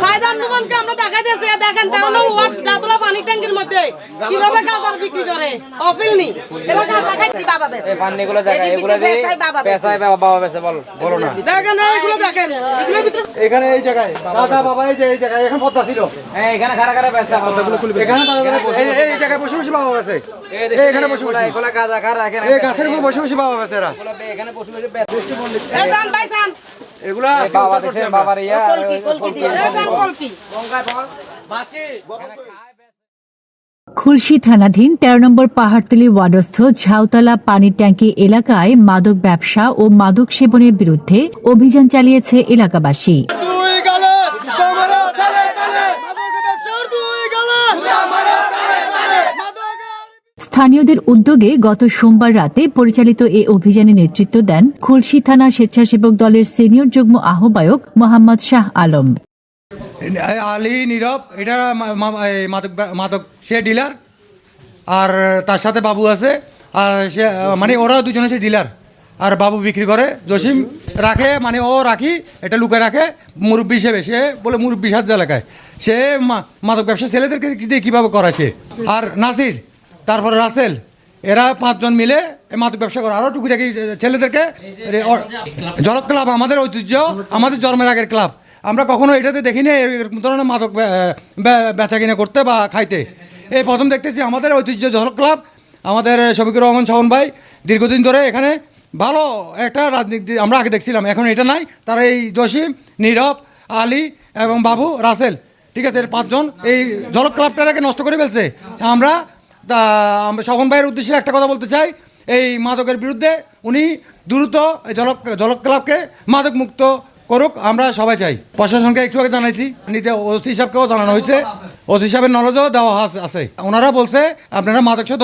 সাইদান নুমানকে আমরা দেখাইতেছি, দেখেন তেরো ওয়াট জাতলা পানি ট্যাঙ্কির মধ্যে কিভাবে গাঁজা বিক্রি করে। অফিল নি এরা গাঁজা খাইতে বাবা বেশ এই পানিগুলো দেখা, এগুলো দিয়ে পেশায় বাবা বেশে বলো না। দেখেন এইগুলো দেখেন, এগুলোর ভিতরে এখানে এই জায়গায় দাদা বাবা এই যে এই জায়গায় এখন পদ্মা ছিল, এখানে খারা খারা পেশা পদ্মাগুলো খুলবে, এখানে এই জায়গায় বসে বসে বাবা বেছে, এখানে বসে বসে এগুলো গাঁজা খারা এখানে এই গাছের উপর বসে বসে বাবা বেছে এরা, এখানে বসে বসে এই জান ভাই জান এগুলা বাবা দেশে বাবার ইয়া কলকি কলকি খুলশী থানাধীন ১৩ নম্বর পাহাড়তলী ওয়ার্ডস্থ ঝাউতলা পানির ট্যাঙ্কি এলাকায় মাদক ব্যবসা ও মাদক সেবনের বিরুদ্ধে অভিযান চালিয়েছে এলাকাবাসী। স্থানীয়দের উদ্যোগে গত সোমবার রাতে পরিচালিত এ অভিযানে নেতৃত্ব দেন খুলশী থানা স্বেচ্ছাসেবক দলের সিনিয়র যুগ্ম আহ্বায়ক মোহাম্মদ শাহ আলম। আলী নীরব এটা মাদক সে ডিলার, আর তার সাথে বাবু আছে, আর সে মানে ওরা দুজনে সে ডিলার, আর বাবু বিক্রি করে, জসিম রাখে মানে ও রাখি এটা লুকে রাখে মুরব্বী হিসেবে, সে বলে মুরব্বী সাহায্য এলাকায় সে মাদক ব্যবসা ছেলেদেরকে দিয়ে কীভাবে করাছে। আর নাসির তারপরে রাসেল এরা 5 জন মিলে মাদক ব্যবসা করে, আরও টুকিটাকি ছেলেদেরকে। জলক ক্লাব আমাদের ঐতিহ্য, আমাদের জন্মের আগের ক্লাব, আমরা কখনো এটাতে দেখিনি এরকম ধরনের মাদক বেচা কিনা করতে বা খাইতে। এই প্রথম দেখতেছি আমাদের ঐতিহ্য জলক ক্লাব, আমাদের শফিকুর রহমান শাওন ভাই দীর্ঘদিন ধরে এখানে ভালো একটা রাজনীতি আমরা আগে দেখছিলাম, এখন এটা নাই। তারা এই জসিম, নীরব, আলী এবং বাবু, রাসেল, ঠিক আছে, এর 5 জন এই জলক ক্লাবটাকে নষ্ট করে ফেলছে। আমরা শাওন ভাইয়ের উদ্দেশ্যে একটা কথা বলতে চাই, এই মাদকের বিরুদ্ধে উনি দ্রুত জলক ক্লাবকে মাদক মুক্ত করুক, আমরা সবাই চাই। প্রশাসনকে একটু আগে জানাইছি, ওসি সাহেবকেও জানানো হয়েছে, ওসি সাহেবের নলেজও দেওয়া আছে। ওনারা বলছে আপনারা মাদকসহ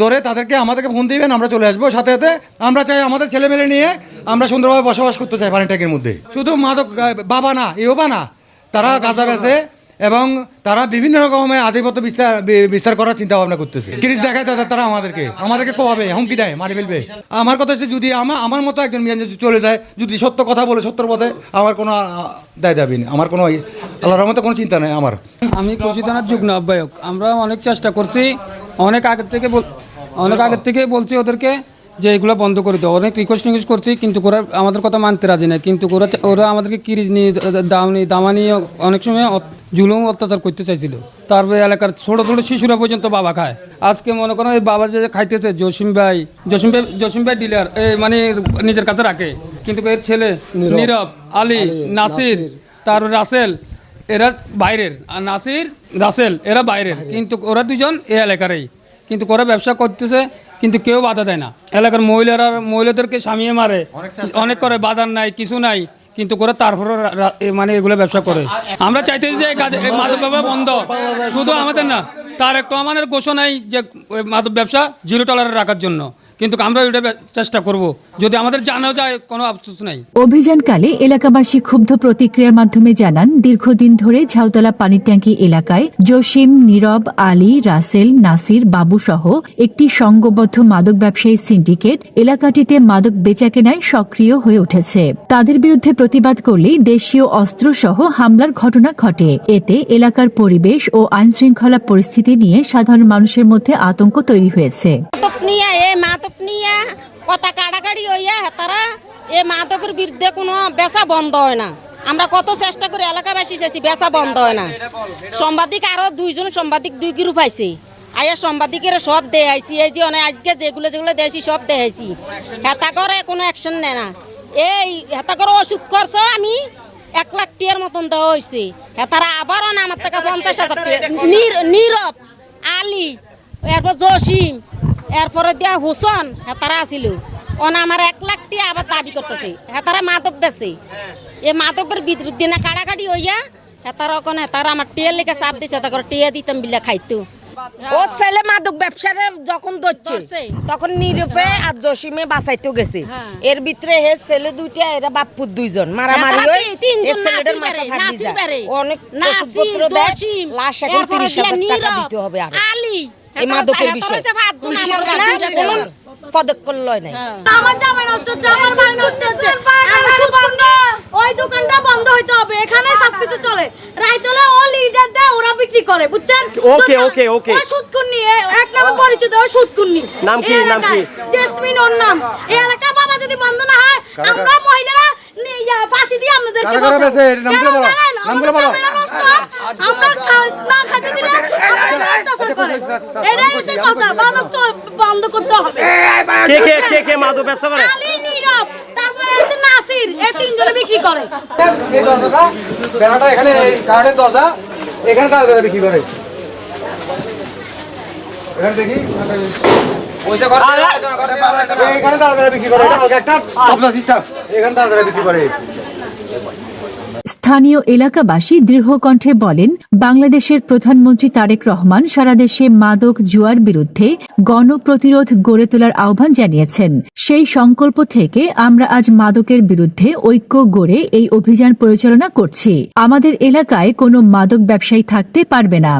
ধরে তাদেরকে আমাদেরকে ফোন দিবেন, আমরা চলে আসবো সাথে সাথে। আমরা চাই আমাদের ছেলেমেলে নিয়ে আমরা সুন্দরভাবে বসবাস করতে চাই পানি ট্যাঙ্কির মধ্যে। শুধু মাদক বাবা না, ইহবা না, তারা গাঁজা বেচে এবং তারা বিভিন্ন রকমের আধিপত্য বিস্তার করার চিন্তা ভাবনা করতেছে। ক্রিস দেখায় তারা আমাদেরকে কোয়াবে, হুমকি দেয়, মারি ফেলবে। আমার কথা হচ্ছে যদি আমার মতো একজন মিয়ান যদি চলে যায়, যদি সত্য কথা বলে সত্যর পথে, আমার কোনো দায় দাবি নেই, আমার কোনো আল্লাহর রহমতে কোনো চিন্তা নেই আমার। আমি খুলশী থানার যুগ্ম আহ্বায়ক। আমরা অনেক চেষ্টা করছি, অনেক আগের থেকে বলছি ওদেরকে যে এগুলো বন্ধ করে দেওয়া, অনেক রিকোয়েস্ট করছি, কিন্তু ওরা আমাদের কথা মানতে রাজি না। কিন্তু ওরা আমাদেরকে কিরিজ নিয়ে দামা নিয়ে অনেক সময় জুলুম অত্যাচার করতে চাইছিল। তারপরে এলাকার ছোট ছোট শিশুরা পর্যন্ত বাবা খায়। আজকে মনে করেন এই বাবা যে খাইতেছে জসিম ভাই ডিলার মানে নিজের কাছে রাখে, কিন্তু এর ছেলে নীরব, আলী, নাসির, তারপর রাসেল এরা বাইরের, আর নাসির রাসেল এরা বাইরের, কিন্তু ওরা দুজন এই এলাকারই, কিন্তু ওরা ব্যবসা করতেছে, কিন্তু কেউ বাধা দেয় না। এলাকার মহিলাদেরকে স্বামীয়ে মারে, অনেক করে, বাজার নাই, কিছু নাই, কিন্তু করে তারপরে মানে এগুলো ব্যবসা করে। আমরা চাইতেছি যে মাদক ব্যবসা বন্ধ, শুধু আমাদের না, তার একটু আমাদের ঘোষণাই যে মাদক ব্যবসা 0 টলারে রাখার জন্য, কিন্তু আমরা এটা চেষ্টা করব, যদি আমাদের জানা যায় কোনো আফসোস নাই। অভিযানকালে এলাকাবাসী ক্ষুব্ধ প্রতিক্রিয়ার মাধ্যমে জানান, দীর্ঘদিন ধরে ঝাউতলা পানির ট্যাঙ্কি এলাকায় জসিম, নীরব, আলী, রাসেল, নাসির, বাবু সহ একটি সংঘবদ্ধ মাদক ব্যবসায়ী সিন্ডিকেট এলাকাটিতে মাদক বেচাকেনায় সক্রিয় হয়ে উঠেছে। তাদের বিরুদ্ধে প্রতিবাদ করলেই দেশীয় অস্ত্র সহ হামলার ঘটনা ঘটে। এতে এলাকার পরিবেশ ও আইনশৃঙ্খলা পরিস্থিতি নিয়ে সাধারণ মানুষের মধ্যে আতঙ্ক তৈরি হয়েছে। কথা কাটাকাটি হইয়া তারা এই মাদকের বিরুদ্ধে কোনো বেচা বন্ধ হয় না। আমরা কত চেষ্টা করি, এলাকাবাসী চাইছি, বেচা বন্ধ হয় না। সাংবাদিক আরো 2 জন সাংবাদিক 2 গ্রুপ পাইছে, আয়া সাংবাদিকের সব দেখাইছি, এই যে অনেক আজকে যেগুলো দেখাইছি সব দেখাইছি। হেতা করে কোনো অ্যাকশন নেয় না। এই হেতা করে অসুখ করছ, আমি 1 লাখ টাকার মতন দেওয়া হয়েছে। হেতারা আবারও না আমার টাকা 50,000 টাকা। নীরব, আলী, এরপর জসিম, এরপরে দিয়া হোসেন হেতারা আসিল, আমার 1 লাখ টাকা আবার দাবি করতেছে। হেতারা মাদক বেছে, এই মাদকের বিরুদ্ধে না কাড়াকাড়ি হইয়া হেতারা আমার টিয়া লেগে চাপ দিছে, টিয়া দিতাম বিলা খাইতো। ও ছেলে মাদক ব্যবসারে যখন ধরছে তখন নীরবে আর জসিমে বাঁচাইতে গেছে। এর ভিতরে হে ছেলে 2টা, এরা বাপুর 2 জন মারামারি হয়, এই ছেলেটার মাথা ফাটি যায়। অনেক ওষুধপত্র দেয়, লাশ এখন 30,000 টাকা দিতে হবে। আর এই মাদকের বিষয় পদক্ষেপ লয় নাই। আমার জামাই নষ্ট হচ্ছে, আমার বাড়ি নষ্ট হচ্ছে, ওই দোকানটা বন্ধ হইতে হবে, এখানে সবকিছু চলে। খাইতে হলে ও লিডার দেয়, ওরা বিক্রি করে, বুঝছেন? ওকে, ওকে, ওকে। ও সুদকুন্নি, এক নামে পরিচিত, ও সুদকুন্নি। নাম কি, এই নাম কি? এলাকায় জেসমিন ওর নাম। এই এলাকা বাবা যদি বন্ধ না হয়, আমরা মহিলারা ফাঁসি দিয়ে আপনাদেরকে কারা কারা বেচে? এর নামগুলো বলো, নামগুলো বলো। আমরা না খাইতে দিলে আমাদের অত্যাচার করে। এটাই হচ্ছে কথা, মাদক তো বন্ধ করতে হবে। কে মাদক ব্যবসা করে? আলী, নীরব, তারপরে হচ্ছে নাসির, এই তিনজনে বিক্রি করে। এই দরজাটা, বেড়াটা এখানে, এই কাঠের দরজা, এখানে কারা বিক্রি করে? এখানে দেখি, এখানে তারা বিক্রি করে, এটা একটা তবলা সিস্টেম, এখানে তারা বিক্রি করে। স্থানীয় এলাকাবাসী দৃঢ় কণ্ঠে বলেন, বাংলাদেশের প্রধানমন্ত্রী তারেক রহমান সারা দেশে মাদক জুয়ার বিরুদ্ধে গণপ্রতিরোধ গড়ে তোলার আহ্বান জানিয়েছেন। সেই সংকল্প থেকে আমরা আজ মাদকের বিরুদ্ধে ঐক্য গড়ে এই অভিযান পরিচালনা করছি। আমাদের এলাকায় কোনো মাদক ব্যবসায়ী থাকতে পারবে না।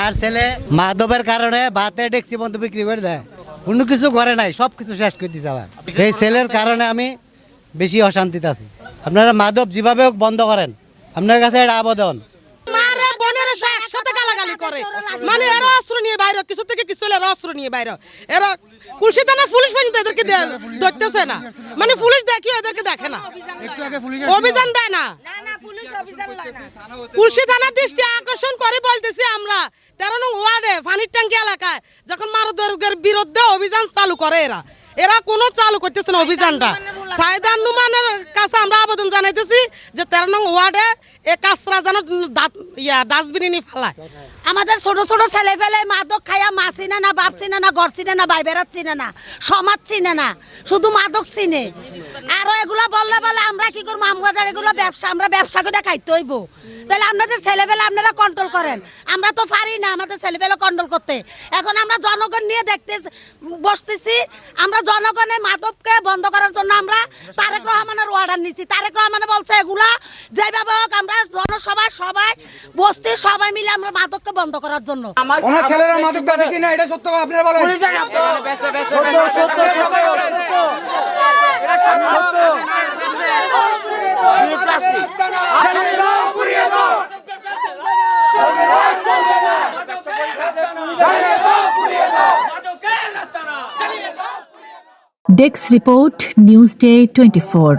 আর ছেলে মাদকের কারণে ভাতে ডেকচি বন্ধ বিক্রি করে দেয়, অন্য কিছু করে নাই, সব কিছু শেষ করে দিচ্ছে। আবার এই ছেলের কারণে আমি বেশি অশান্তিতে আছি। আপনারা মাদক যেভাবে হোক বন্ধ করেন, আপনার কাছে এটা আবেদন। মারে বোনেরা সব একসাথে গালাগালি করে, মানে এরা অস্ত্র নিয়ে বাইরে, কিছু থেকে কিছু এরা অস্ত্র নিয়ে বাইরে, এরা পুলিশ থানার পুলিশ পর্যন্ত এদেরকে ধরতেছে না, মানে পুলিশ দেখি এদেরকে দেখে না, অভিযান দেয় না। পুলিশ থানার দৃষ্টি আকর্ষণ করে বলতেছি আমরা 13 নং ওয়ার্ডে পানির ট্যাঙ্কি এলাকায় যখন মাদকের বিরুদ্ধে অভিযান চালু করে এরা কোনো চালু করতেছে না অভিযানটা। সাইদান নুমানের কাছে আমরা আবেদন জানাইতেছি যে 13 নং ওয়ার্ডে এ কাজরা যেন ডাস্টবিনে নিয়ে ফেলায়। আমাদের ছোট ছোট ছেলে ফেলে মাদক খাইয়া মা চিনে না, বাপ চিনে না, ঘর চিনে না, ভাই বেড়াত চিনে না, সমাজ চিনে না, শুধু মাদক চিনে। আরো এগুলা বললে বলে আমরা কি করবো, আমাদের এগুলো ব্যবসা, আমরা ব্যবসা করে খাইতে হইব। তাহলে আপনাদের ছেলে ফেলে আপনারা কন্ট্রোল করেন, আমরা তো পারি না আমাদের ছেলে ফেলে কন্ট্রোল করতে। এখন আমরা জনগণ নিয়ে দেখতে বসতেছি, আমরা জনগণের মাদককে বন্ধ করার জন্য আমরা তারেক রহমানের অর্ডার নিছি। তারেক রহমান বলছে এগুলা যেভাবে হোক আমরা জনসভা সবাই বস্তির সবাই মিলে আমরা মাদককে বন্ধ করার জন্য। ওনার ছেলেরা মাদক বেচে কিনা এটা সত্য আপনারা বলেন। Desk report, news day 24।